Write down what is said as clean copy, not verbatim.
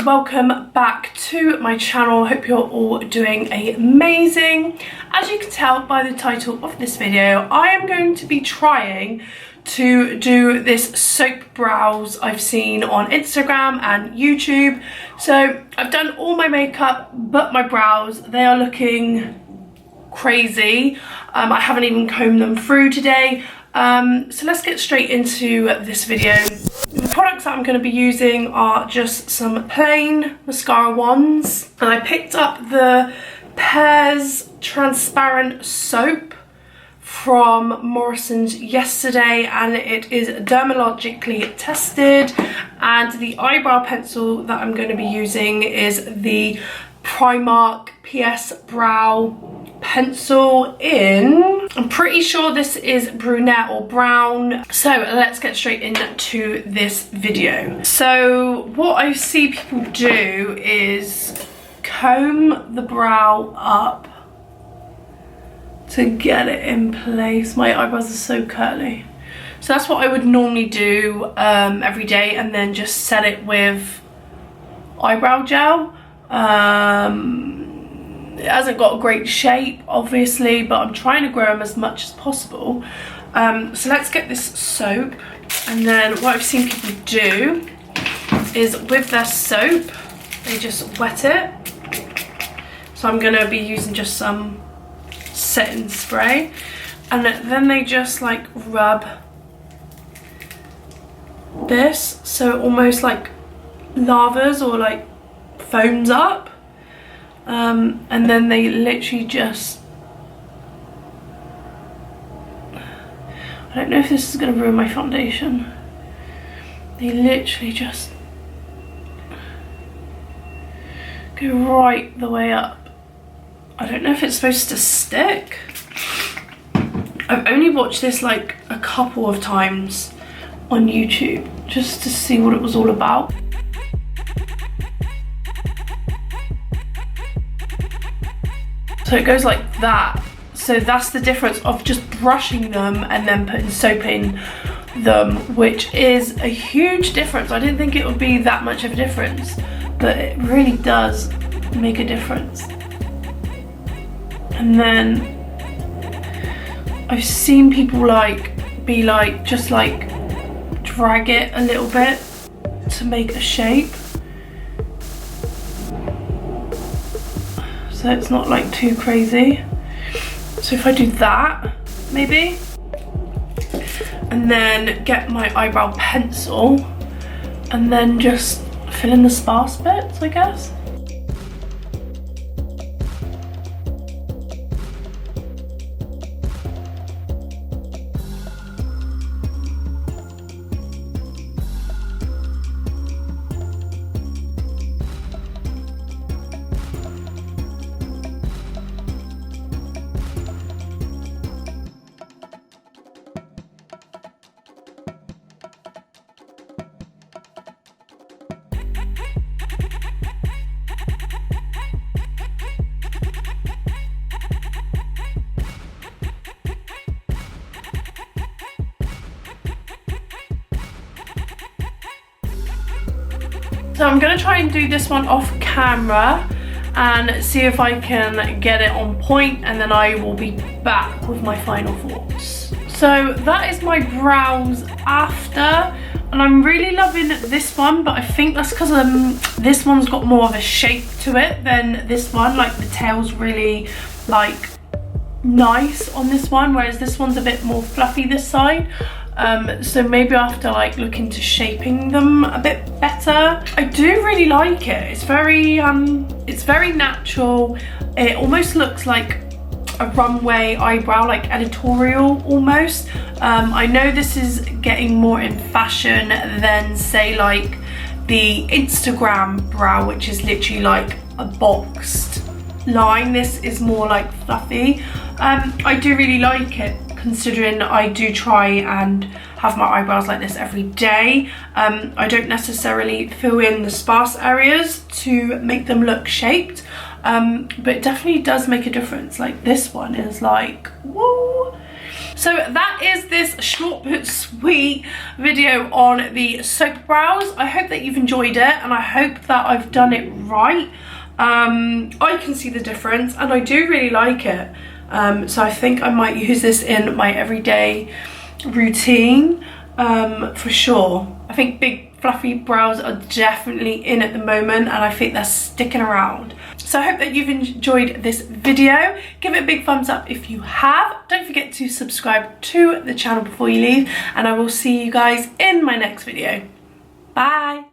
welcome back to my channel. Hope you're all doing amazing. As you can tell by the title of this video, I am going to be trying to do this soap brows I've seen on Instagram and YouTube. So I've done all my makeup but my brows. They are looking crazy. I haven't even combed them through today. So let's get straight into this video. The products that I'm going to be using are just some plain mascara wands, and I picked up the Pears transparent soap from Morrison's yesterday, and it is dermatologically tested. And the eyebrow pencil that I'm going to be using is the Primark PS Brow pencil in, I'm pretty sure this is brunette or brown. So let's get straight into this video. So what I see people do is comb the brow up to get it in place. My eyebrows are so curly. So that's what I would normally do every day, and then just set it with eyebrow gel. It hasn't got a great shape obviously, but I'm trying to grow them as much as possible. So let's get this soap, and then what I've seen people do is with their soap they just wet it. So I'm going to be using just some setting spray, and then they just like rub this so it almost like lavas or like foams up. And then they literally just, I don't know if this is going to ruin my foundation, they literally just go right the way up. I don't know if it's supposed to stick. I've only watched this like a couple of times on YouTube just to see what it was all about. So it goes like that. So that's the difference of just brushing them and then putting soap in them, which is a huge difference. I didn't think it would be that much of a difference, but it really does make a difference. And then I've seen people just drag it a little bit to make a shape. So it's not like too crazy. So if I do that, maybe, and then get my eyebrow pencil and then just fill in the sparse bits, I guess. So I'm going to try and do this one off camera and see if I can get it on point, and then I will be back with my final thoughts. So that is my brows after, and I'm really loving this one, but I think that's because this one's got more of a shape to it than this one. Like the tail's really like nice on this one, whereas this one's a bit more fluffy this side. So maybe I'll have to like look into shaping them a bit better. I do really like it. It's very natural. It almost looks like a runway eyebrow, like editorial almost. I know this is getting more in fashion than say like the Instagram brow, which is literally like a boxed line. This is more like fluffy. I do really like it, considering I do try and have my eyebrows like this every day. I don't necessarily fill in the sparse areas to make them look shaped, but it definitely does make a difference. Like this one is like, whoa, So that is this short but sweet video on the soap brows. I hope that you've enjoyed it, and I hope that I've done it right. I can see the difference and I do really like it. So I think I might use this in my everyday routine for sure. I think big fluffy brows are definitely in at the moment, and I think they're sticking around. So I hope that you've enjoyed this video. Give it a big thumbs up if you have. Don't forget to subscribe to the channel before you leave, and I will see you guys in my next video. Bye.